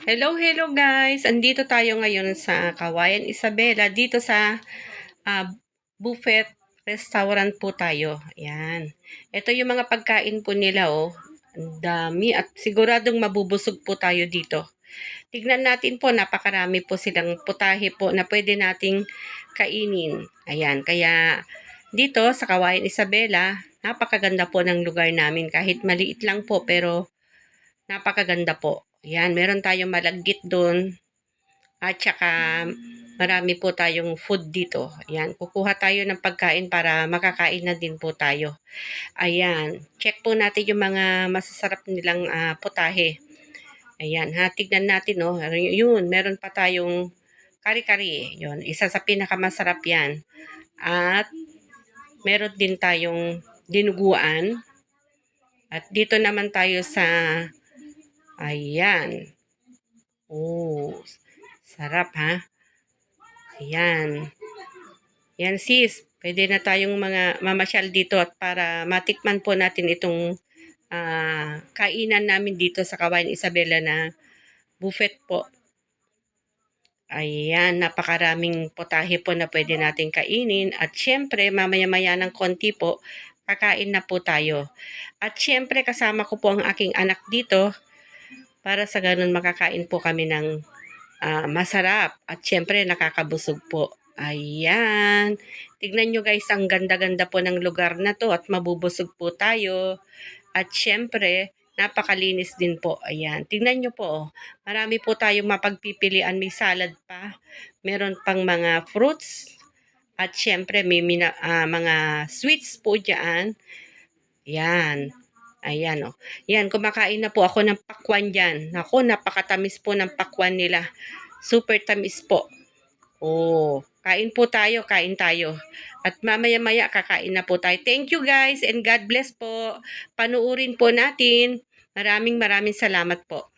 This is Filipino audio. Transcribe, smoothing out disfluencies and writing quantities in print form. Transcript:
Hello guys! Andito tayo ngayon sa Kawayan Isabela, dito sa ah, buffet restaurant po tayo. Ayan. Ito yung mga pagkain po nila, oh. Ang dami at siguradong mabubusog po tayo dito. Tignan natin po, napakarami po silang putahe po na pwede nating kainin. Ayan, kaya dito sa Kawayan Isabela, napakaganda po ng lugar namin. Kahit maliit lang po, pero napakaganda po. Ayan, meron tayong malagkit doon. At saka marami po tayong food dito. Ayan, kukuha tayo ng pagkain para makakain na din po tayo. Ayan, check po natin yung mga masasarap nilang putahe. Ayan, ha, tignan natin, no. Yun, meron pa tayong kari-kari. Yun, isa sa pinakamasarap yan. At meron din tayong dinuguan. At dito naman tayo sa, ayan. Oh, sarap ha. Ayan. Yan sis, pwede na tayong mga mamasyal dito at para matikman po natin itong kainan namin dito sa Kawayan Isabela na buffet po. Ayan, napakaraming potahe po na pwede natin kainin. At syempre, mamaya-maya ng konti po, kakain na po tayo. At syempre, kasama ko po ang aking anak dito para sa ganun makakain po kami ng masarap. At syempre, nakakabusog po. Ayan. Tignan nyo guys, ang ganda-ganda po ng lugar na to at mabubusog po tayo. At syempre, napakalinis din po. Ayan. Tignan nyo po. Oh. Marami po tayong mapagpipilian. May salad pa. Meron pang mga fruits. At syempre, may mga sweets po dyan. Ayan. Ayan o. Oh. Yan, kumakain na po ako ng pakwan dyan. Ako, napakatamis po ng pakwan nila. Super tamis po. Oh, kain po tayo, kain tayo. At mamaya-maya kakain na po tayo. Thank you guys and God bless po. Panuurin po natin. Maraming salamat po.